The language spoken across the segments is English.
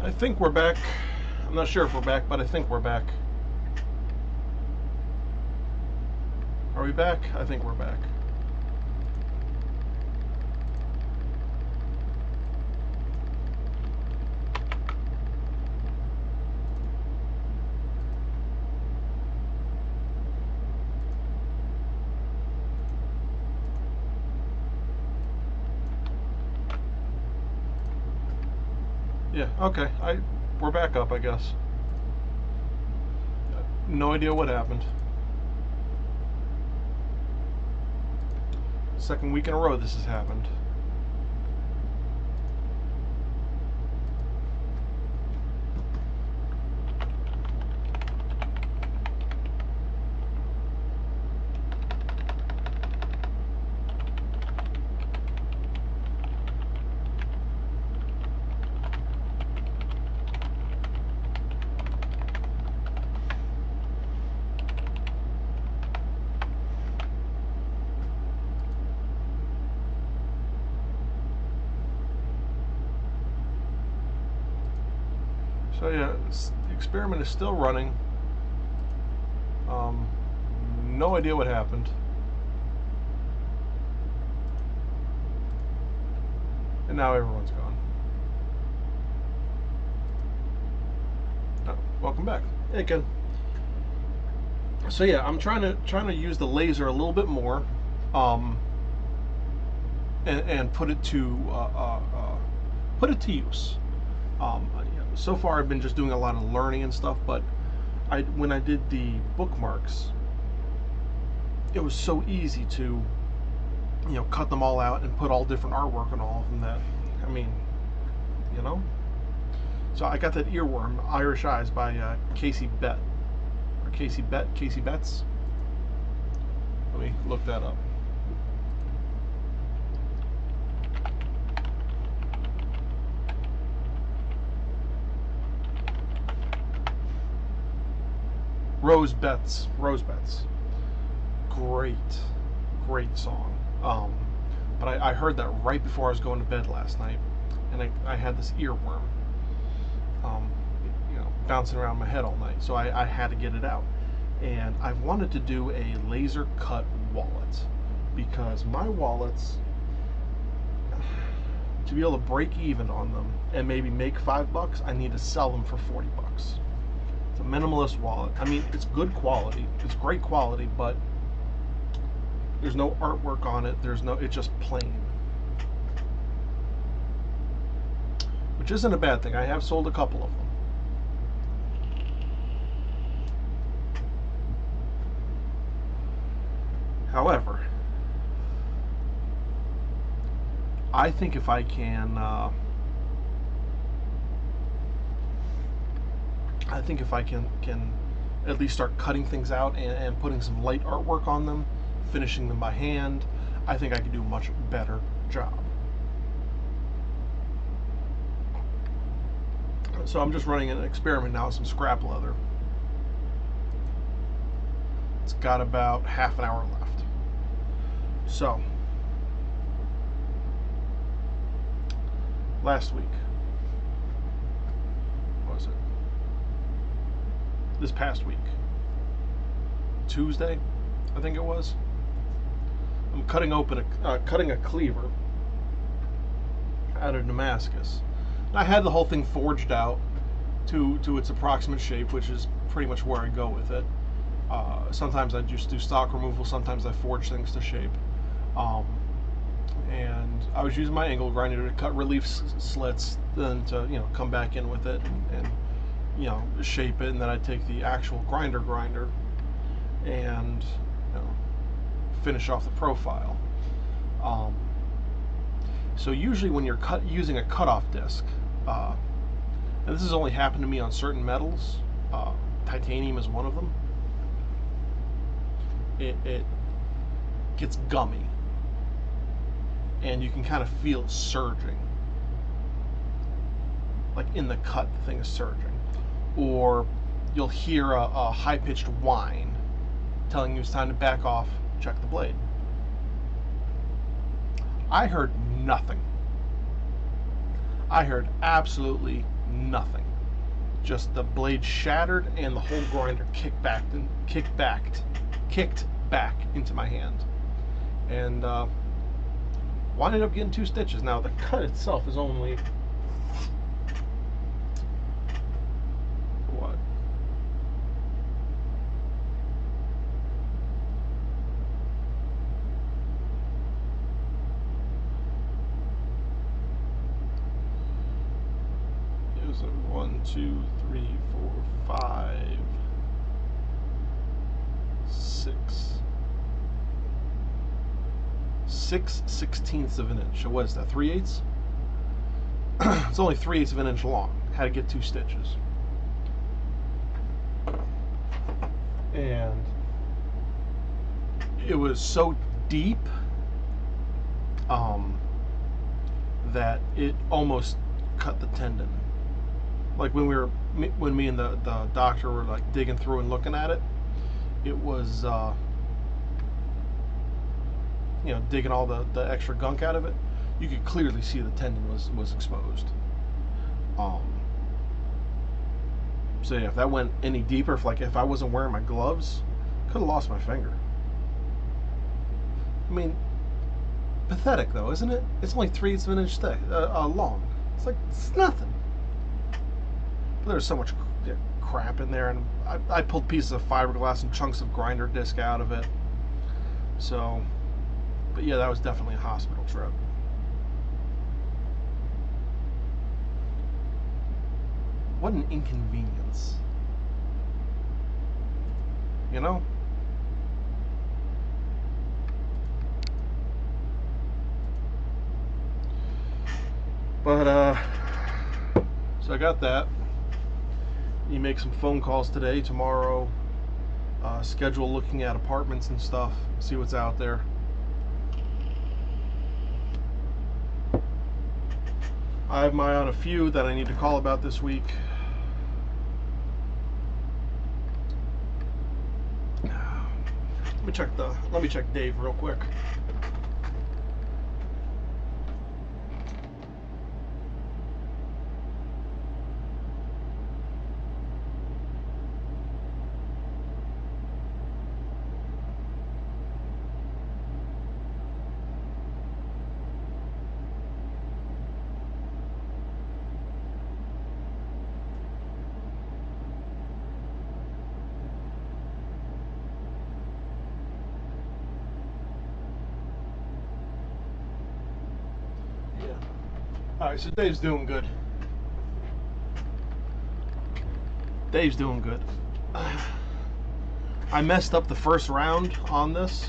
I think we're back. I'm not sure if we're back, but I think we're back. Are we back? I think we're back. Yeah, okay. We're back up, I guess. No idea what happened. Second week in a row this has happened. So yeah, the experiment is still running. No idea what happened. And now everyone's gone. Oh, welcome back. Hey, Ken. So yeah, I'm trying to use the laser a little bit more, and put it to use. So far I've been just doing a lot of learning and stuff, but when I did the bookmarks, it was so easy to, cut them all out and put all different artwork on all of them that, I mean, So I got that earworm, Irish Eyes by Casey Betts. Let me look that up. Rose Betts. Great song. But I heard that right before I was going to bed last night, and I had this earworm, bouncing around my head all night. So I had to get it out, and I wanted to do a laser cut wallet, because my wallets, to be able to break even on them and maybe make $5, I need to sell them for $40. It's a minimalist wallet. I mean, it's good quality. It's great quality, but there's no artwork on it. It's just plain. Which isn't a bad thing. I have sold a couple of them. However, I think if I can at least start cutting things out and putting some light artwork on them, finishing them by hand, I think I could do a much better job. So I'm just running an experiment now with some scrap leather. It's got about half an hour left. So, last week, what was it? This past week, Tuesday, I think it was. I'm cutting a cleaver out of Damascus. And I had the whole thing forged out to its approximate shape, which is pretty much where I go with it. Sometimes I just do stock removal. Sometimes I forge things to shape. And I was using my angle grinder to cut relief slits, then to come back in with it and shape it, and then I take the actual grinder and finish off the profile. So usually when you're using a cutoff disc, and this has only happened to me on certain metals, titanium is one of them, it gets gummy, and you can kind of feel it surging. Like in the cut, the thing is surging. Or you'll hear a high-pitched whine telling you it's time to back off, check the blade. I heard nothing. I heard absolutely Nothing. Just the blade shattered and the whole grinder kicked back into my hand. And winded up getting 2 stitches. Now the cut itself is only what? It was a 1, 2, 3, 4, 5, 6/16 of an inch. So what is that, 3/8? It's only 3/8 of an inch long. Had to get 2 stitches. And it was so deep that it almost cut the tendon. Like when me and the doctor were like digging through and looking at it, it was digging all the extra gunk out of it. You could clearly see the tendon was exposed. So yeah, if that went any deeper, if I wasn't wearing my gloves, could have lost my finger. I mean, pathetic though, isn't it? It's only 3/8 of an inch thick, long. It's nothing. But there's so much crap in there, and I pulled pieces of fiberglass and chunks of grinder disc out of it. So, but yeah, that was definitely a hospital trip. What an inconvenience. You know? But, so I got that. You make some phone calls today, tomorrow, schedule looking at apartments and stuff, see what's out there. I have my eye on a few that I need to call about this week. Let me check Dave real quick. Alright, so Dave's doing good. Dave's doing good. I messed up the first round on this.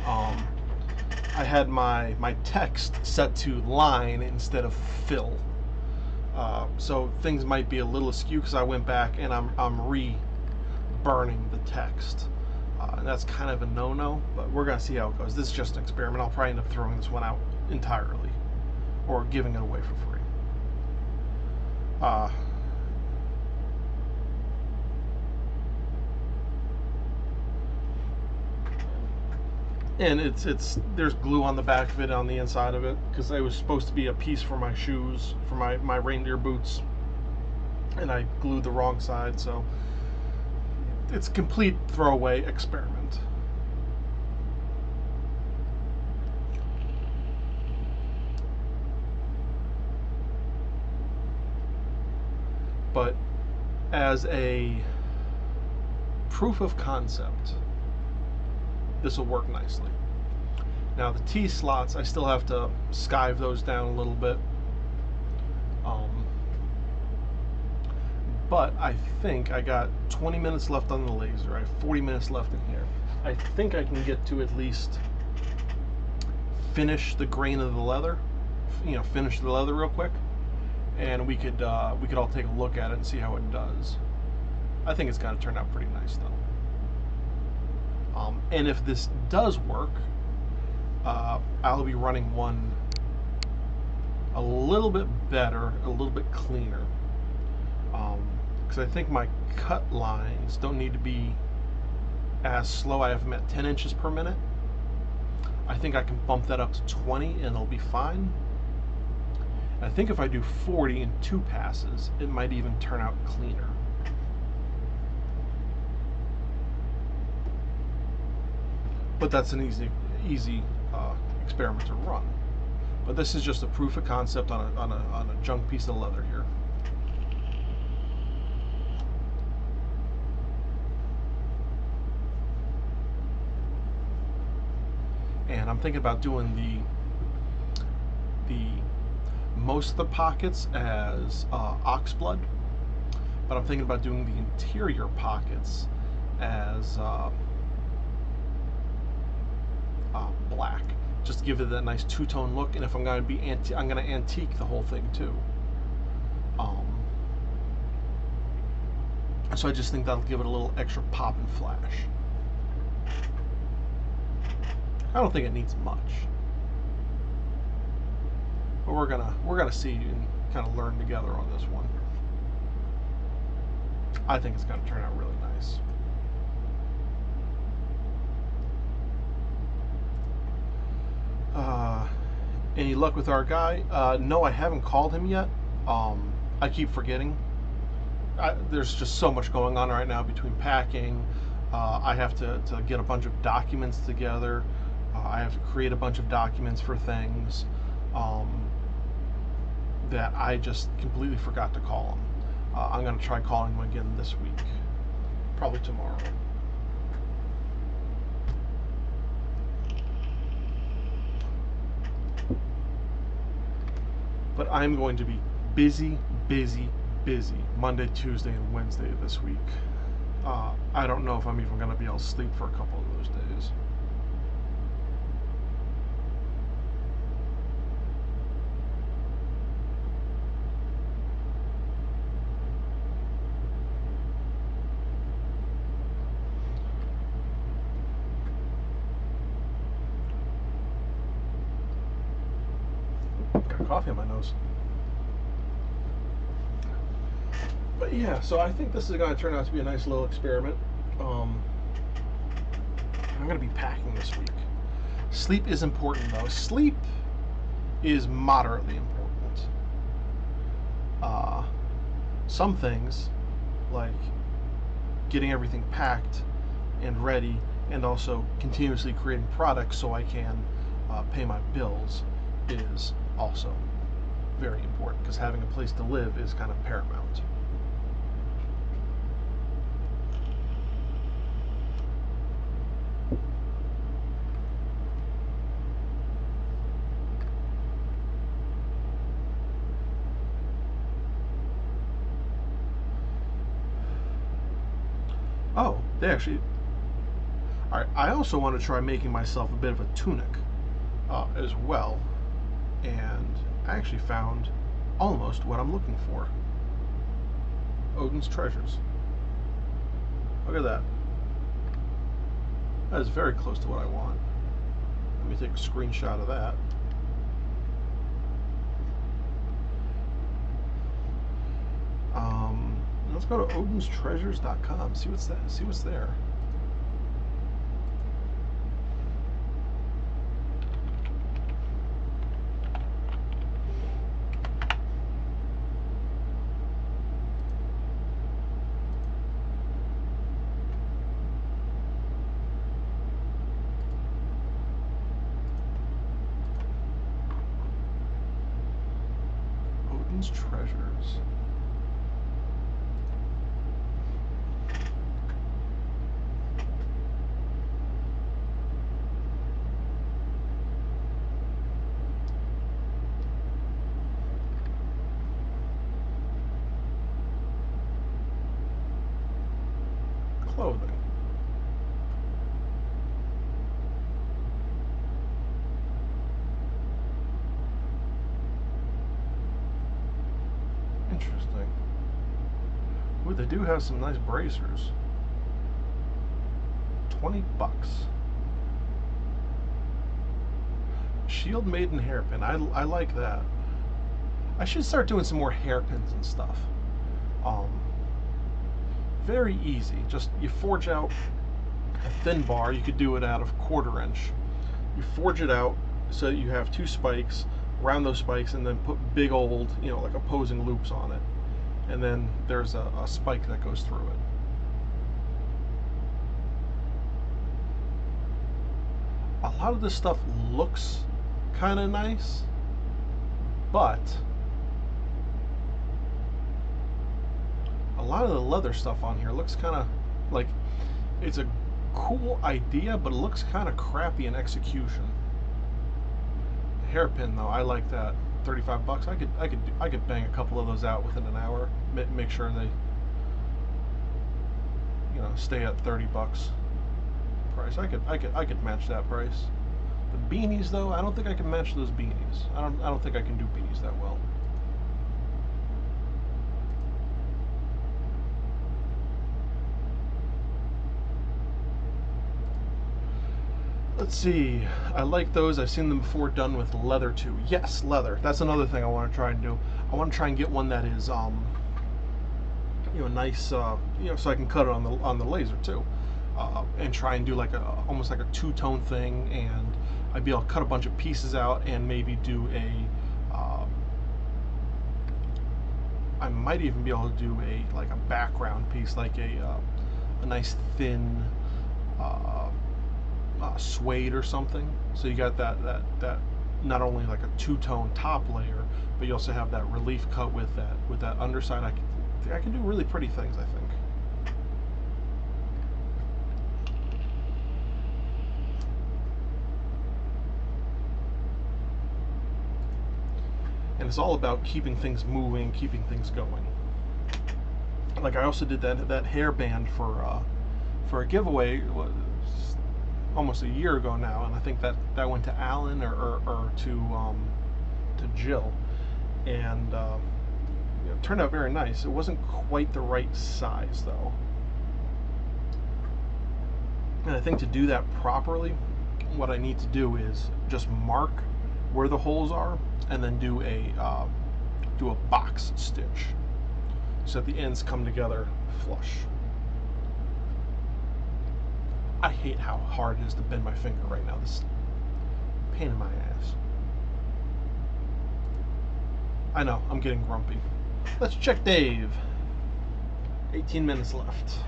I had my text set to line instead of fill. So things might be a little askew because I went back and I'm re-burning the text. And that's kind of a no-no, but we're going to see how it goes. This is just an experiment. I'll probably end up throwing this one out entirely, or giving it away for free. And there's glue on the back of it, on the inside of it, because it was supposed to be a piece for my shoes, for my reindeer boots, and I glued the wrong side, so it's a complete throwaway experiment. But as a proof of concept, this will work nicely. Now the T slots, I still have to skive those down a little bit. But I think I got 20 minutes left on the laser. I have 40 minutes left in here. I think I can get to at least finish the grain of the leather, finish the leather real quick, and we could all take a look at it and see how it does. I think it's going to turn out pretty nice though. And if this does work, I'll be running one a little bit better, a little bit cleaner, because I think my cut lines don't need to be as slow. I have them at 10 inches per minute. I think I can bump that up to 20 and it'll be fine. I think if I do 40 in 2 passes, it might even turn out cleaner. But that's an easy experiment to run. But this is just a proof of concept on a junk piece of leather here. And I'm thinking about doing the most of the pockets as ox blood, but I'm thinking about doing the interior pockets as black, just to give it that nice two-tone look. And if I'm going to be I'm going to antique the whole thing too. So I just think that'll give it a little extra pop and flash. I don't think it needs much, but we're gonna see and kind of learn together on this one. I think it's gonna turn out really nice. Any luck with our guy? No, I haven't called him yet. I keep forgetting. There's just so much going on right now between packing. I have to get a bunch of documents together. I have to create a bunch of documents for things that I just completely forgot to call him. I'm going to try calling him again this week, probably tomorrow. But I'm going to be busy Monday, Tuesday, and Wednesday this week. I don't know if I'm even going to be able to sleep for a couple of those days. Got coffee on my nose. But yeah, so I think this is going to turn out to be a nice little experiment. I'm going to be packing this week. Sleep is important, though. Sleep is moderately important. Some things, like getting everything packed and ready, and also continuously creating products so I can pay my bills, is also very important, because having a place to live is kind of paramount. Oh, they actually... Alright, I also want to try making myself a bit of a tunic as well. And I actually found almost what I'm looking for. Odin's Treasures. Look at that. That is very close to what I want. Let me take a screenshot of that. Let's go to odinstreasures.com. See what's there. Odin's Treasures. Clothing. Interesting. Ooh, they do have some nice bracers. $20. Shield Maiden hairpin. I like that. I should start doing some more hairpins and stuff. Very easy. Just you forge out a thin bar. You could do it out of 1/4 inch. You forge it out so that you have 2 spikes around those spikes, and then put big old, like opposing loops on it. And then there's a spike that goes through it. A lot of this stuff looks kind of nice, but a lot of the leather stuff on here looks kind of like it's a cool idea, but it looks kind of crappy in execution. Hairpin though, I like that. 35 bucks. I could bang a couple of those out within an hour. Make sure they, stay at 30 bucks price. I could match that price. The beanies though, I don't think I can match those beanies. I don't think I can do beanies that well. Let's see. I like those. I've seen them before done with leather too. Yes, leather. That's another thing I want to try and do. I want to try and get one that is, nice, so I can cut it on the laser too, and try and do like almost like a two-tone thing, and I'd be able to cut a bunch of pieces out and maybe do a. I might even be able to do like a background piece, like a nice thin. Suede or something, so you got that not only like a two-tone top layer, but you also have that relief cut with that underside. I can do really pretty things, I think. And it's all about keeping things moving, keeping things going. Like I also did that hairband for a giveaway almost a year ago now, and I think that went to Alan or to Jill, and it turned out very nice. It wasn't quite the right size though, and I think to do that properly, what I need to do is just mark where the holes are, and then do a box stitch so that the ends come together flush. I hate how hard it is to bend my finger right now. This is a pain in my ass. I know, I'm getting grumpy. Let's check Dave. 18 minutes left.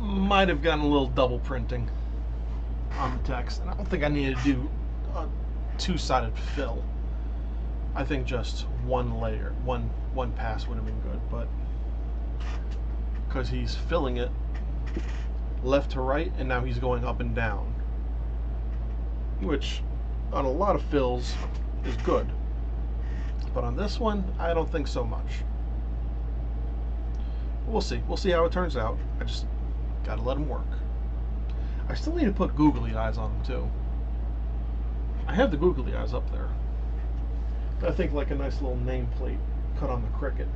Might have gotten a little double printing on the text, and I don't think I needed to do a two-sided fill. I think just one layer, one pass would have been good, but because he's filling it left to right, and now he's going up and down, which on a lot of fills is good, but on this one I don't think so much. We'll see how it turns out. I just gotta let them work. I still need to put googly eyes on them too. I have the googly eyes up there. I think like a nice little nameplate cut on the Cricut.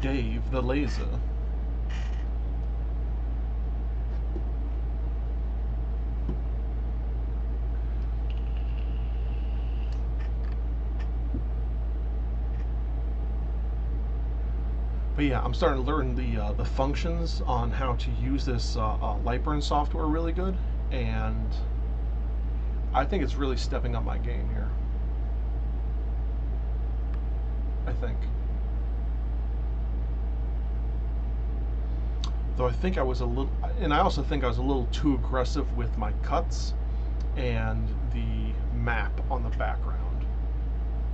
Dave the Laser. But yeah, I'm starting to learn the functions on how to use this Lightburn software really good, and I think it's really stepping up my game here. I think. Though I think I was a little, and I also think I was a little too aggressive with my cuts and the map on the background.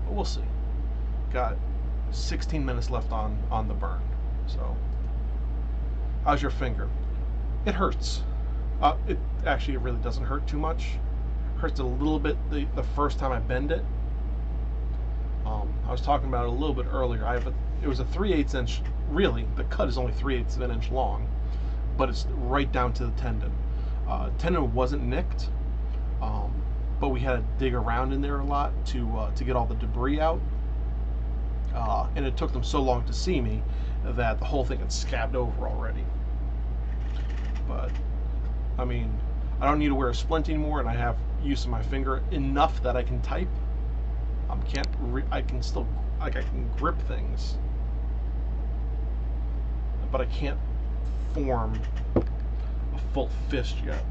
But we'll see. Got 16 minutes left on the burn. So, how's your finger? It hurts. It really doesn't hurt too much. Hurts a little bit the first time I bend it. I was talking about it a little bit earlier. It was a 3/8 inch. Really, the cut is only 3/8 of an inch long, but it's right down to the tendon. Tendon wasn't nicked, but we had to dig around in there a lot to get all the debris out. And it took them so long to see me that the whole thing had scabbed over already. But I mean, I don't need to wear a splint anymore, and I have use of my finger enough that I can type. I can still, like, I can grip things, but I can't form a full fist yet.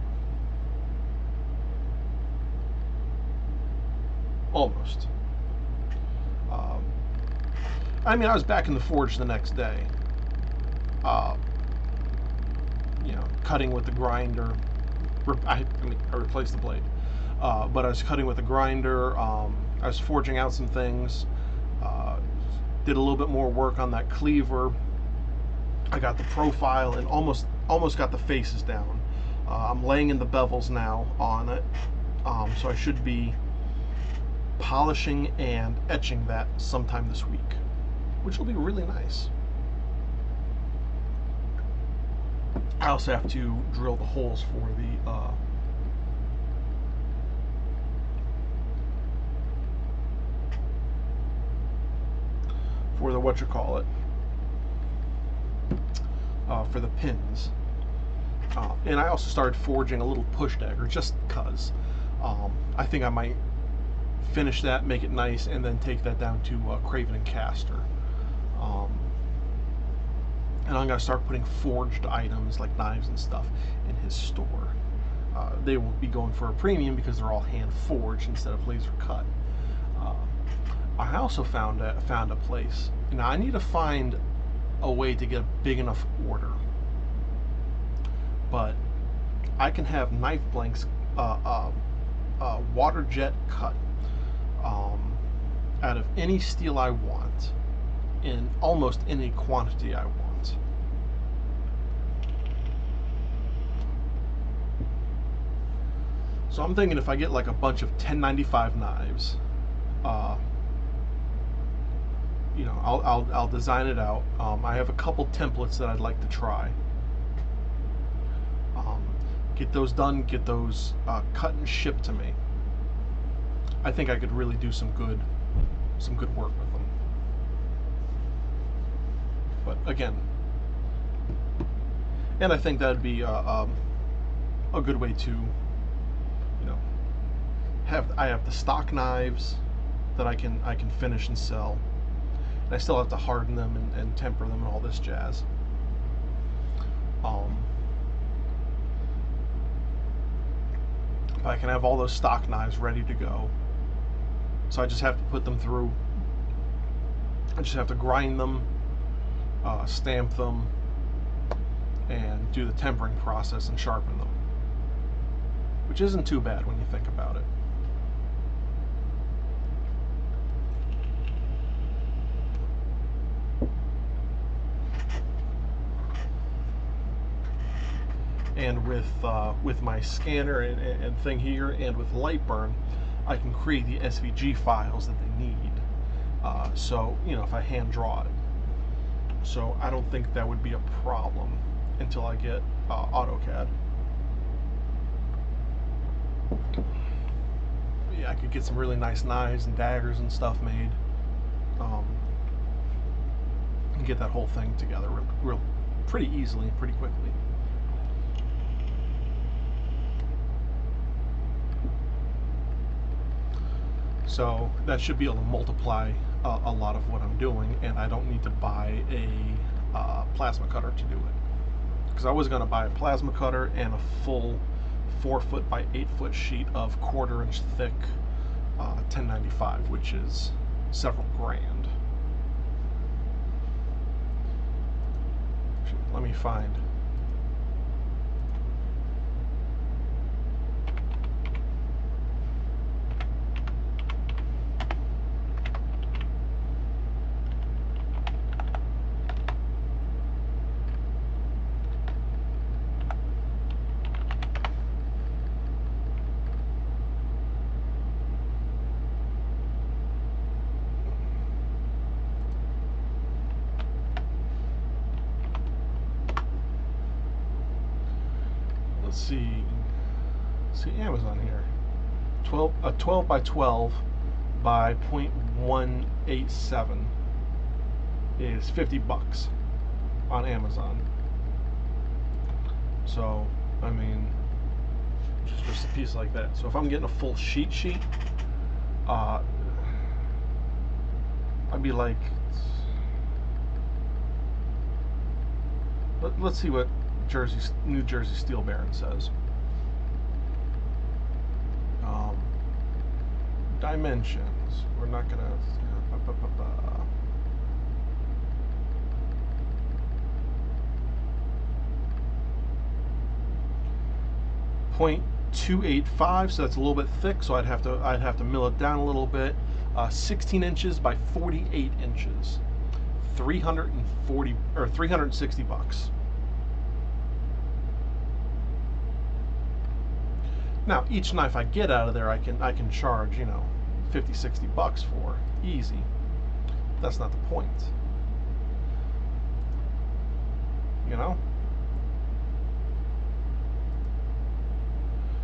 Almost. I mean, I was back in the forge the next day. You know, cutting with the grinder. I replaced the blade. But I was cutting with the grinder. I was forging out some things. Did a little bit more work on that cleaver. I got the profile and almost got the faces down. I'm laying in the bevels now on it. So I should be polishing and etching that sometime this week, which will be really nice. I also have to drill the holes for the whatchamacallit, for the pins. And I also started forging a little push dagger just because. I think I might finish that, make it nice, and then take that down to Craven and Caster. And I'm going to start putting forged items like knives and stuff in his store. They will be going for a premium because they're all hand forged instead of laser cut. I also found a place. Now I need to find a way to get a big enough order, but I can have knife blanks, water jet cut out of any steel I want in almost any quantity I want. So I'm thinking if I get like a bunch of 1095 knives, you know, I'll design it out. I have a couple templates that I'd like to try. Get those done, get those cut and shipped to me. I think I could really do some good work with them. But again, and I think that'd be a good way to, you know, I have the stock knives that I can finish and sell, and I still have to harden them and temper them and all this jazz. I can have all those stock knives ready to go. So I just have to put them through. I just have to grind them, stamp them, and do the tempering process and sharpen them, which isn't too bad when you think about it. And with my scanner and thing here, and with Lightburn, I can create the SVG files that they need. So, you know, if I hand draw it. So I don't think that would be a problem until I get AutoCAD. Yeah, I could get some really nice knives and daggers and stuff made, and get that whole thing together real pretty easily, pretty quickly. So that should be able to multiply a lot of what I'm doing, and I don't need to buy a plasma cutter to do it. Because I was going to buy a plasma cutter and a full 4-foot by 8-foot sheet of 1/4 inch thick 1095, which is several grand. Let me find. See Amazon here. 12 by 12 by 0.187 is $50 on Amazon. So I mean, which is just a piece like that. So if I'm getting a full sheet, I'd be like, let's see what New Jersey Steel Baron says. Dimensions. We're not gonna. 0.285, so that's a little bit thick. So I'd have to mill it down a little bit. 16 inches by 48 inches. 340 or 360 bucks. Now, each knife I get out of there, I can charge, you know, 50, 60 bucks for, easy. That's not the point. You know?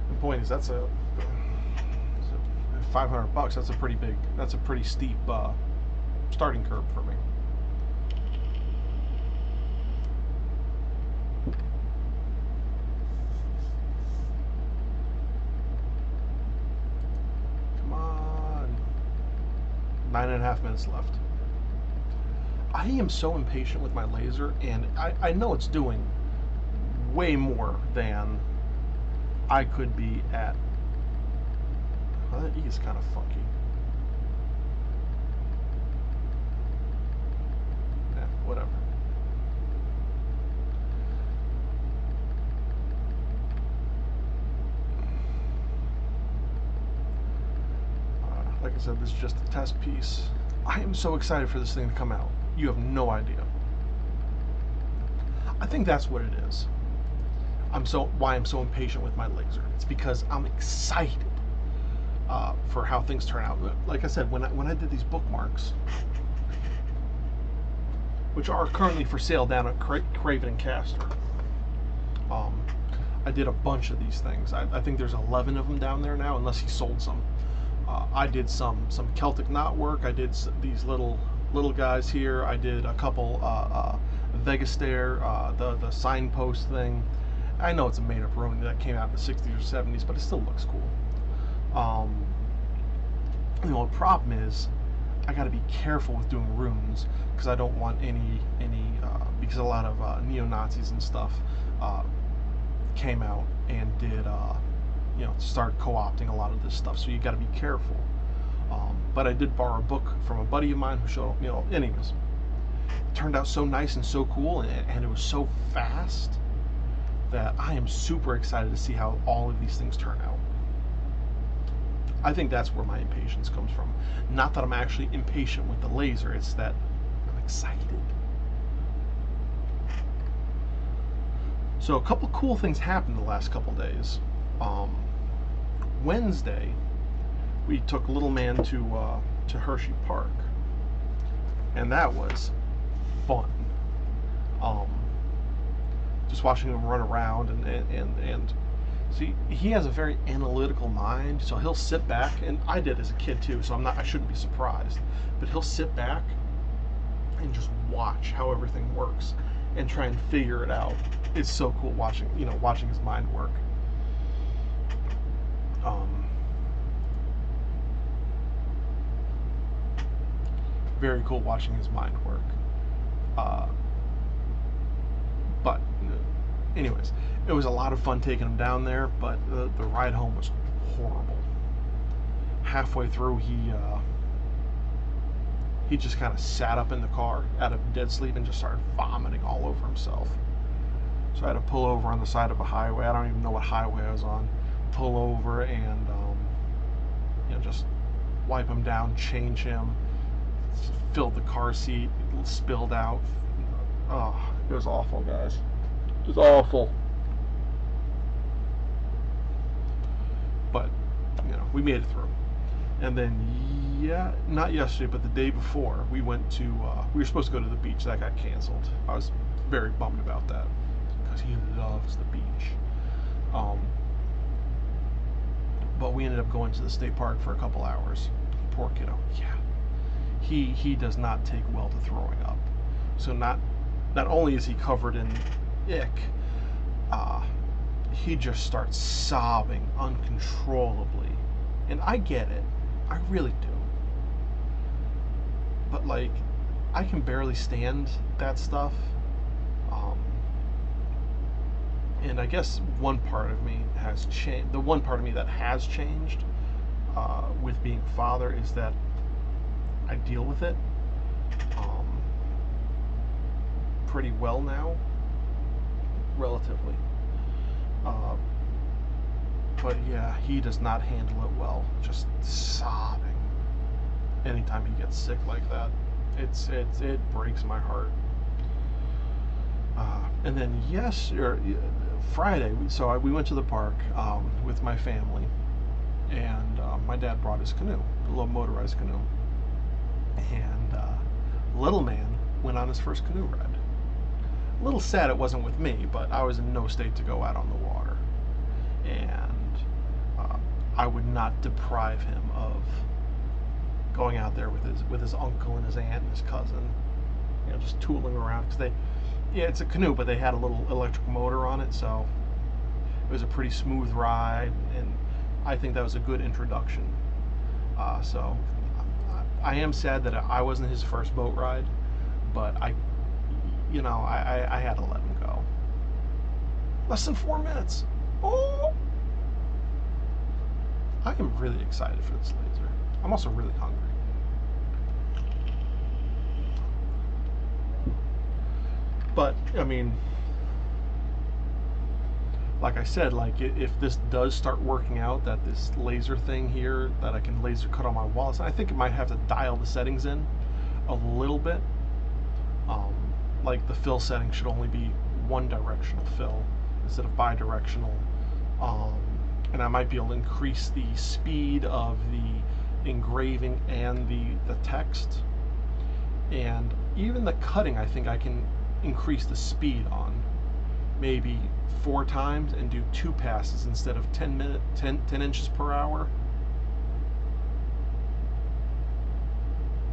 The point is, that's a 500 bucks. That's a pretty steep starting curve for me. Come on. 9.5 minutes left. I am so impatient with my laser, and I know it's doing way more than I could be at. Well, that E is kind of funky. Yeah, whatever. Like I said, this is just a test piece. I am so excited for this thing to come out. You have no idea. I think that's what it is. Why I'm so impatient with my laser. It's because I'm excited for how things turn out. Like I said, when I did these bookmarks, which are currently for sale down at Craven and Castor, I did a bunch of these things. I think there's 11 of them down there now, unless he sold some. I did some Celtic knot work. I did these little guys here. I did a couple Vegastair, the signpost thing. I know it's a made-up ruin that came out in the 60s or 70s, but it still looks cool. You know, the problem is I got to be careful with doing runes because I don't want any because a lot of neo-Nazis and stuff came out and did you know, start co-opting a lot of this stuff. So you got to be careful. But I did borrow a book from a buddy of mine who showed, you know, anyways, it turned out so nice and so cool, and it was so fast that I am super excited to see how all of these things turn out. I think that's where my impatience comes from. Not that I'm actually impatient with the laser, it's that I'm excited. So a couple cool things happened the last couple days. Wednesday, we took little man to Hershey Park, and that was fun. Just watching him run around and see, he has a very analytical mind, so he'll sit back, and I did as a kid too, so I shouldn't be surprised, but he'll sit back and just watch how everything works and try and figure it out. It's so cool watching his mind work. Very cool watching his mind work. But anyways, it was a lot of fun taking him down there, but the ride home was horrible. Halfway through, he just kind of sat up in the car out of dead sleep and just started vomiting all over himself. So I had to pull over on the side of a highway. I don't even know what highway I was on. Pull over and you know, just wipe him down, change him, filled the car seat, spilled out. Oh, it was awful, guys. It was awful. But you know, we made it through. And then, yeah, not yesterday, but the day before, we went to. We were supposed to go to the beach. That got canceled. I was very bummed about that because he loves the beach. But we ended up going to the state park for a couple hours. Poor kiddo. Yeah. He does not take well to throwing up. So not only is he covered in ick, he just starts sobbing uncontrollably. And I get it. I really do. But like, I can barely stand that stuff. And I guess one part of me has changed. The one part of me that has changed with being a father is that I deal with it pretty well now, relatively. But yeah, he does not handle it well. Just sobbing anytime he gets sick like that. It breaks my heart. And then Friday, we went to the park with my family, and my dad brought his canoe, a little motorized canoe, and little man went on his first canoe ride. A little sad it wasn't with me, but I was in no state to go out on the water, and I would not deprive him of going out there with his uncle and his aunt and his cousin, just tooling around, because it's a canoe, but they had a little electric motor on it, so it was a pretty smooth ride, and I think that was a good introduction. So I am sad that I wasn't his first boat ride, but I had to let him go. Less than 4 minutes. Oh! I am really excited for this laser. I'm also really hungry. But, I mean, like I said, like if this does start working out, that this laser thing here, that I can laser cut on my walls, I think it might have to dial the settings in a little bit. Like the fill setting should only be one directional fill instead of bi-directional. And I might be able to increase the speed of the engraving and the text. And even the cutting, I think I can increase the speed on maybe 4 times and do 2 passes instead of 10 inches per hour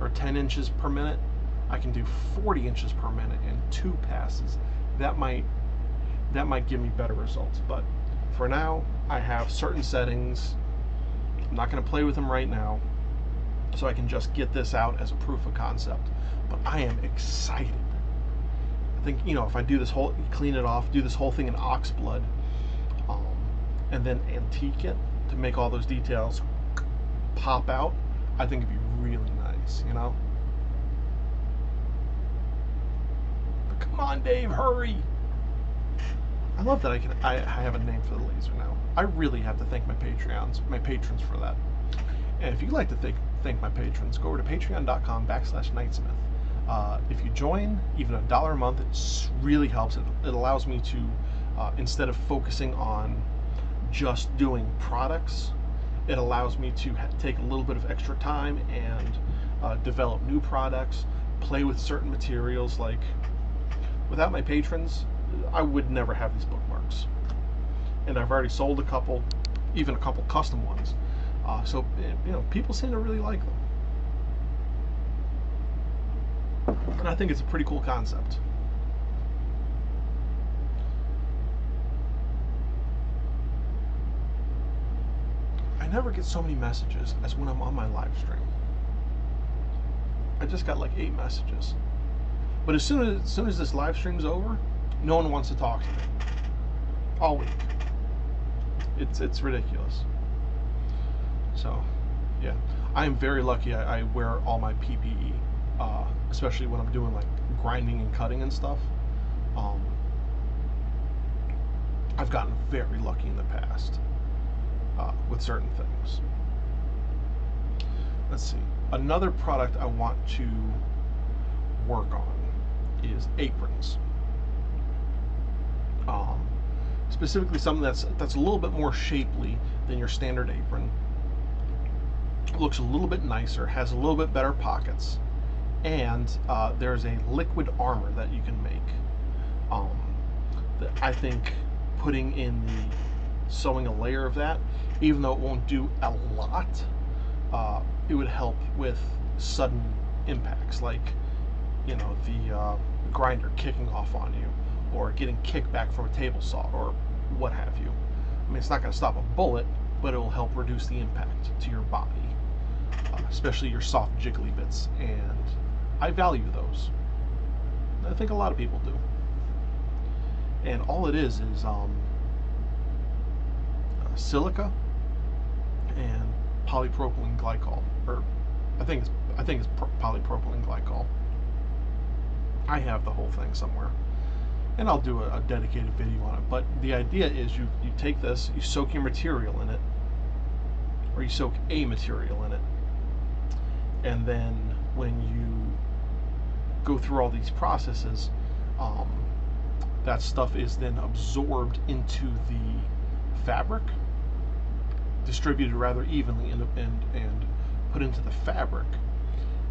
or 10 inches per minute. I can do 40 inches per minute and 2 passes. That might give me better results. But for now, I have certain settings. I'm not going to play with them right now, so I can just get this out as a proof of concept. But I am excited. I think, if I do this clean it off, do this whole thing in ox blood, and then antique it to make all those details pop out, I think it'd be really nice, But come on, Dave, hurry! I love that I have a name for the laser now. I really have to thank my patrons for that. And if you'd like to thank my patrons, go over to patreon.com/Knightsmith. If you join, even $1 a month, it really helps. It allows me to, instead of focusing on just doing products, it allows me to take a little bit of extra time and develop new products, play with certain materials. Like, without my patrons, I would never have these bookmarks. And I've already sold a couple, even a couple custom ones. So people seem to really like them. And I think it's a pretty cool concept. I never get so many messages as when I'm on my live stream. I just got like 8 messages. But as soon as this live stream's over, no one wants to talk to me. All week. It's ridiculous. So, yeah. I am very lucky I wear all my PPE. Especially when I'm doing like grinding and cutting and stuff. I've gotten very lucky in the past with certain things. Let's see. Another product I want to work on is aprons. Specifically something that's a little bit more shapely than your standard apron. Looks a little bit nicer, has a little bit better pockets, and there's a liquid armor that you can make. That I think putting in sewing a layer of that, even though it won't do a lot, it would help with sudden impacts, like the grinder kicking off on you, or getting kickback from a table saw, or what have you. I mean, it's not going to stop a bullet, but it will help reduce the impact to your body, especially your soft jiggly bits, and I value those. I think a lot of people do. And all it is silica and polypropylene glycol, or I think it's polypropylene glycol. I have the whole thing somewhere, and I'll do a dedicated video on it. But the idea is you take this, you soak your material in it, or you soak a material in it, and then when you go through all these processes, that stuff is then absorbed into the fabric, distributed rather evenly, and put into the fabric,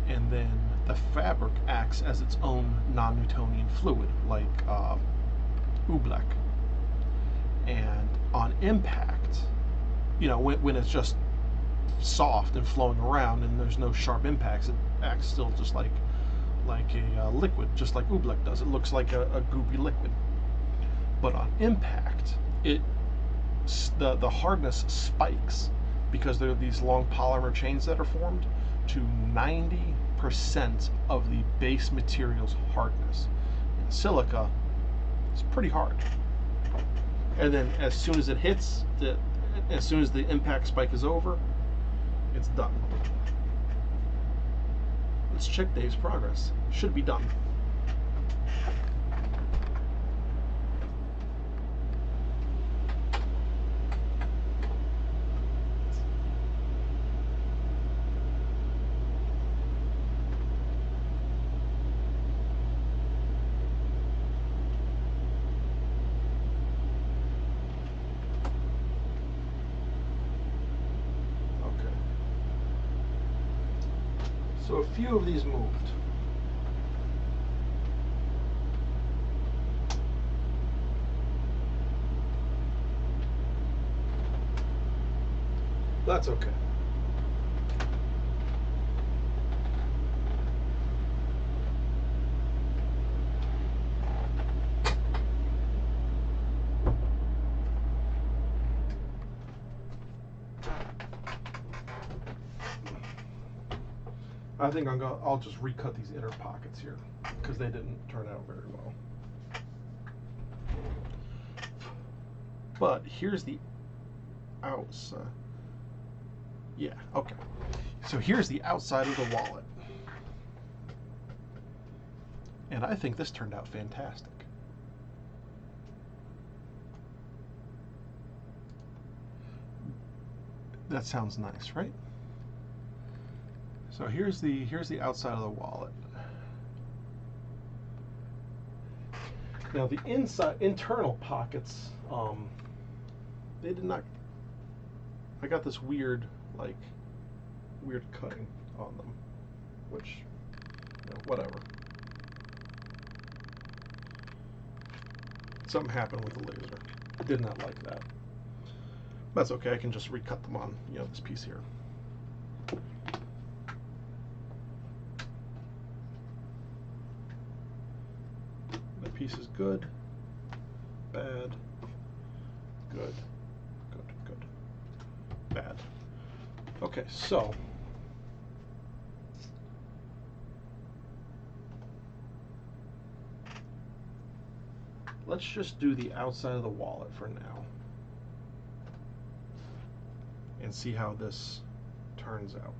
and then the fabric acts as its own non-Newtonian fluid, like oobleck. And on impact, you know, when it's just soft and flowing around and there's no sharp impacts, it acts still just like a liquid, just like oobleck does. It looks like a goopy liquid. But on impact, the hardness spikes, because there are these long polymer chains that are formed, to 90% of the base material's hardness. And silica is pretty hard. And then as soon as it hits, as soon as the impact spike is over, it's done. Let's check Dave's progress. Should be done. So a few of these moved. That's okay. I think I'll just recut these inner pockets here, because they didn't turn out very well. But here's the outside. Yeah, okay. So here's the outside of the wallet. And I think this turned out fantastic. That sounds nice, right? So here's the outside of the wallet. Now the internal pockets, they did not. I got this weird cutting on them, which, you know, whatever. Something happened with the laser. I did not like that. That's okay. I can just recut them on, you know, this piece here. The piece is good, bad, good, good, good, bad. Okay, so let's just do the outside of the wallet for now and see how this turns out.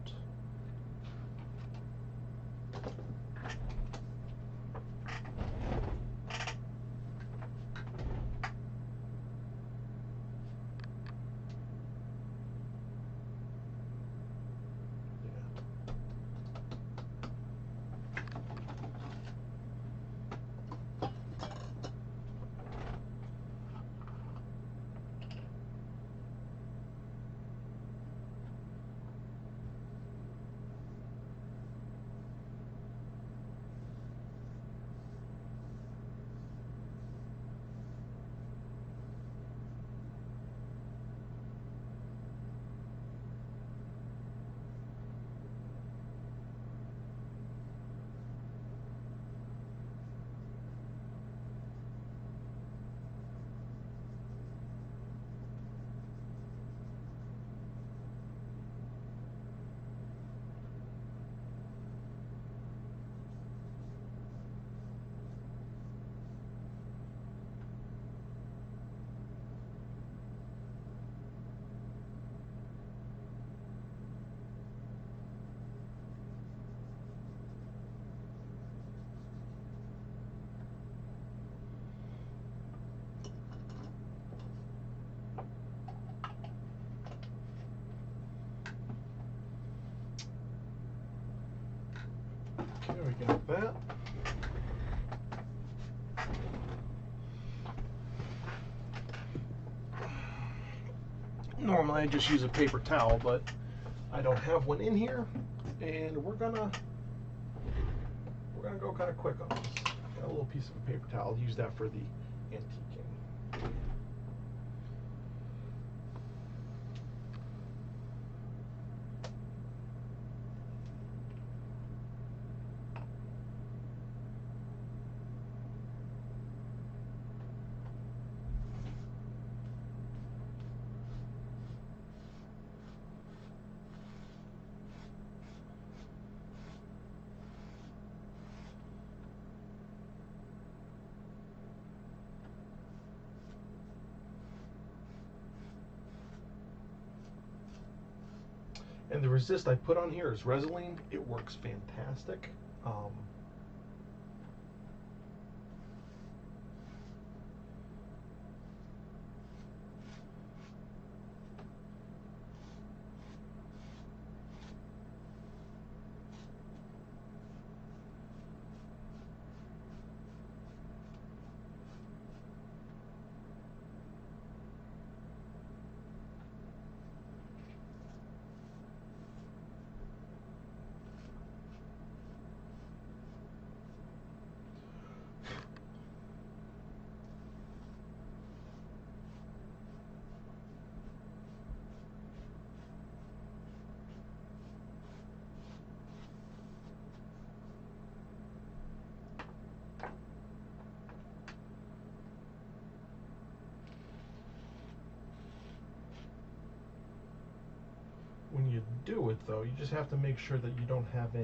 There we got that. Normally I just use a paper towel, but I don't have one in here, and we're gonna go kind of quick on this. Got a little piece of a paper towel. I'll use that for the antiquing. And the resist I put on here is Resolene. It works fantastic. When you do it, though, you just have to make sure that you don't have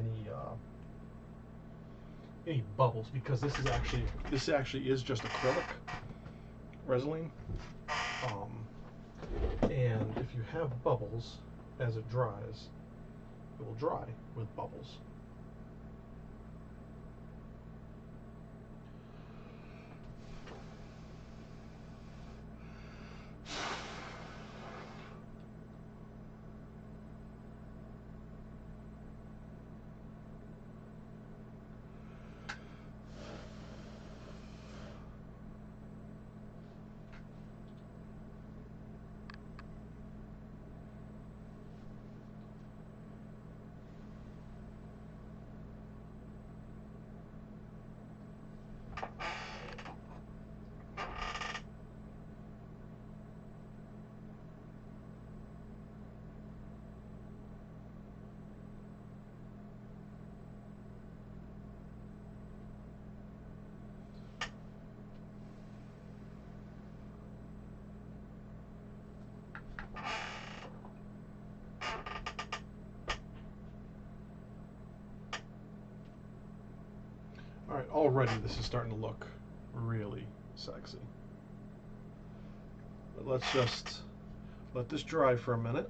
any bubbles, because this actually is just acrylic Resolene, and if you have bubbles as it dries, it will dry with bubbles. All right, already this is starting to look really sexy. But let's just let this dry for a minute.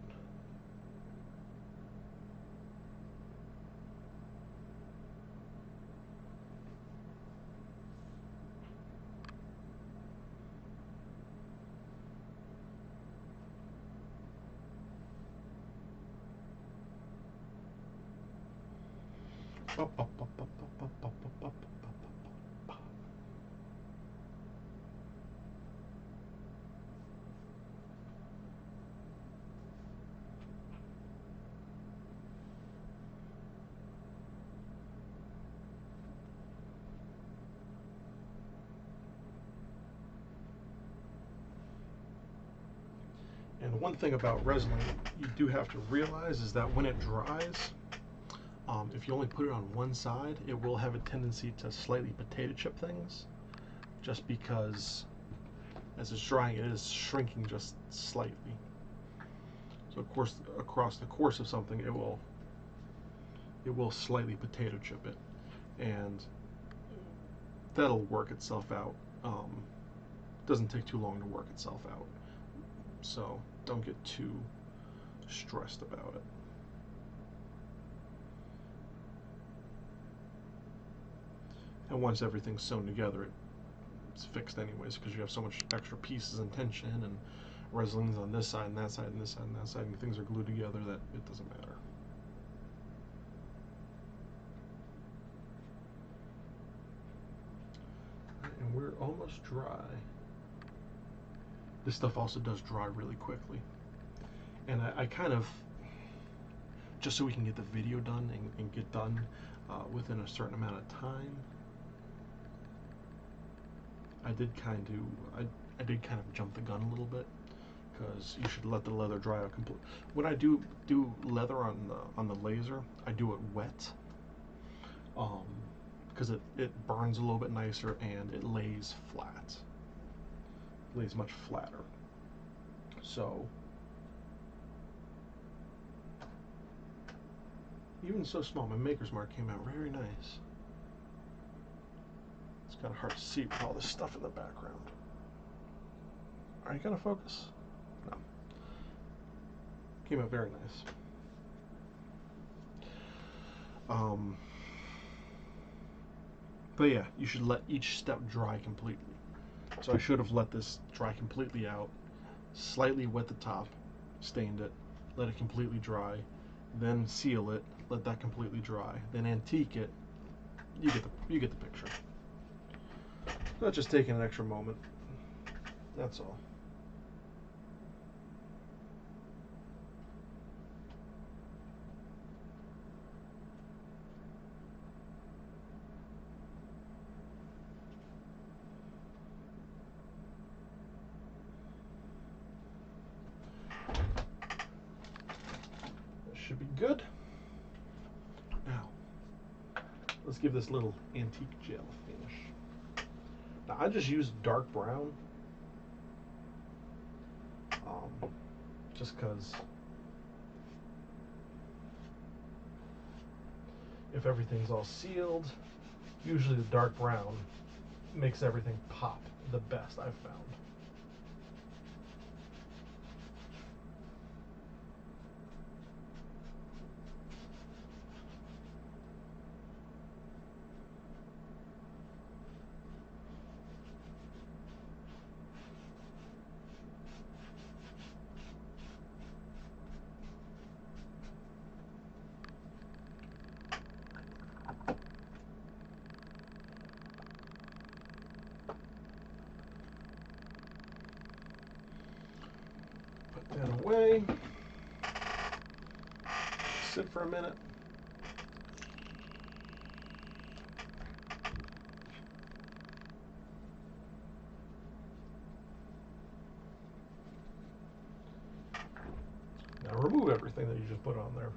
And one thing about Resolene you do have to realize is that when it dries, if you only put it on one side, it will have a tendency to slightly potato chip things, just because as it's drying, it is shrinking just slightly. So of course, across the course of something, it will slightly potato chip it, and that'll work itself out. Doesn't take too long to work itself out, so don't get too stressed about it. And once everything's sewn together, it's fixed anyways, because you have so much extra pieces and tension and Resolene's on this side and that side and this side and that side, and things are glued together that it doesn't matter. And we're almost dry. This stuff also does dry really quickly. And I kind of, just so we can get the video done and get done within a certain amount of time, I did kind of jump the gun a little bit, because you should let the leather dry out completely. When I do leather on the laser, I do it wet, because it burns a little bit nicer and it lays flat. It lays much flatter. So even so small, my Maker's Mark came out very nice. It's kind of hard to see with all this stuff in the background. Are you gonna focus? No. Came out very nice. But yeah, you should let each step dry completely. So I should have let this dry completely out, slightly wet the top, stained it, let it completely dry, then seal it, let that completely dry, then antique it. You get the picture. That's just taking an extra moment. That's all. That should be good. Now, let's give this little antique gel finish. Now, I just used dark brown, just because if everything's all sealed, usually the dark brown makes everything pop the best, I've found. Put that away. Sit for a minute. Now remove everything that you just put on there.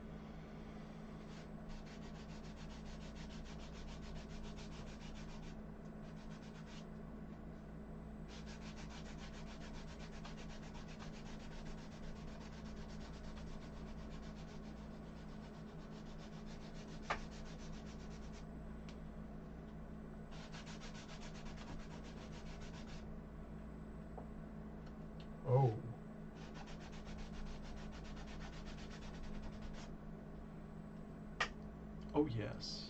Oh. Oh, yes.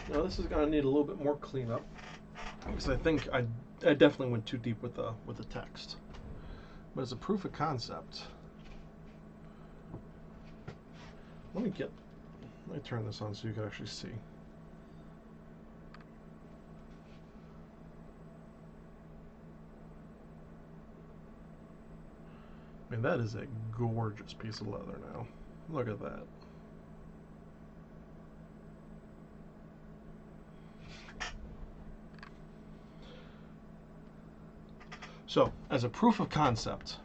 Now this is going to need a little bit more cleanup, because I think I definitely went too deep with the text. But as a proof of concept, let me turn this on so you can actually see. I mean, that is a gorgeous piece of leather now. Look at that. So, as a proof of concept,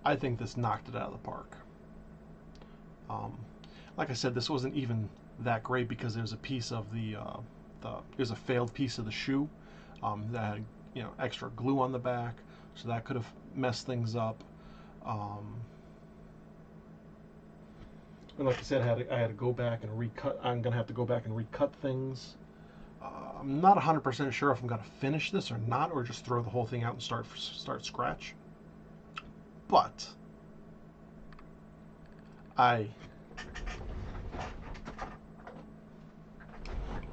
I think this knocked it out of the park. Like I said, this wasn't even that great because there was a piece of there's a failed piece of the shoe that had, extra glue on the back, so that could have messed things up. And like I said, I had to go back and recut. I'm gonna have to go back and recut things. I'm not 100% sure if I'm going to finish this or not, or just throw the whole thing out and start scratch. But I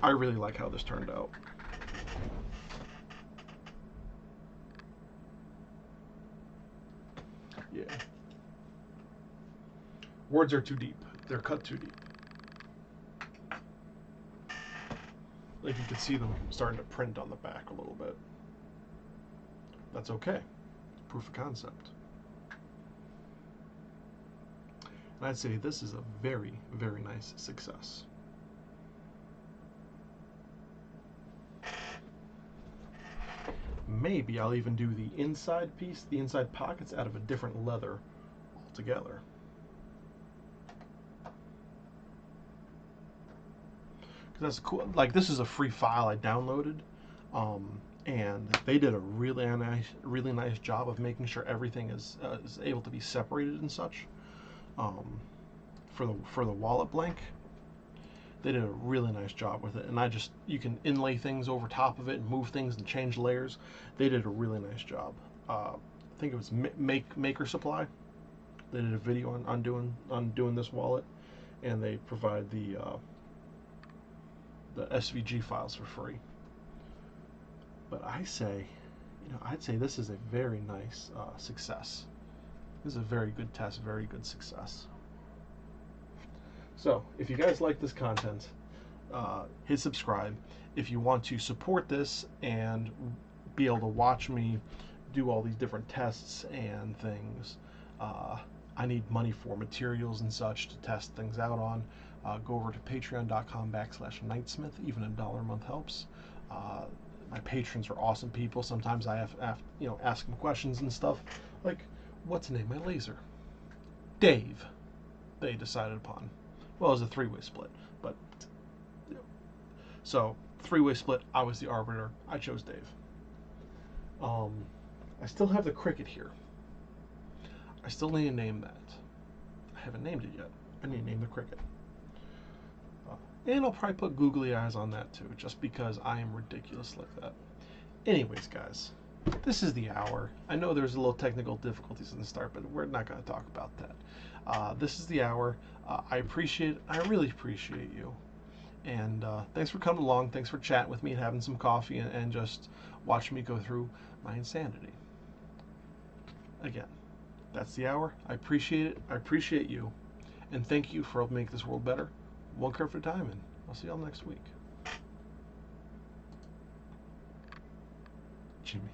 really like how this turned out. Yeah. Words are too deep. They're cut too deep. Like you can see them starting to print on the back a little bit. That's okay. Proof of concept. And I'd say this is a very, very nice success. Maybe I'll even do the inside piece, the inside pockets, out of a different leather altogether. That's cool. Like, this is a free file I downloaded, and they did a really nice job of making sure everything is able to be separated and such. For the wallet blank, they did a really nice job with it, and you can inlay things over top of it and move things and change layers. They did a really nice job. I think it was Maker Supply. They did a video on doing this wallet, and they provide the SVG files for free. But I'd say this is a very nice success. This is a very good test, very good success. So, if you guys like this content, hit subscribe. If you want to support this and be able to watch me do all these different tests and things, I need money for materials and such to test things out on. Go over to patreon.com/Knightsmith. Even $1 a month helps. My patrons are awesome people. Sometimes I have ask them questions and stuff, like, what's the name of my laser? Dave. They decided upon. Well, it was a 3-way split, but so 3-way split. I was the arbiter. I chose Dave. I still have the cricket here. I still need to name that. I haven't named it yet. I need to name the cricket. And I'll probably put googly eyes on that too, just because I am ridiculous like that. Anyways, guys, this is the hour. I know there's a little technical difficulties in the start, but we're not going to talk about that. This is the hour. I really appreciate you. And thanks for coming along. Thanks for chatting with me and having some coffee and just watching me go through my insanity. Again, that's the hour. I appreciate it. I appreciate you. And thank you for helping make this world better. One kerf at a time, and I'll see y'all next week. Jimmy.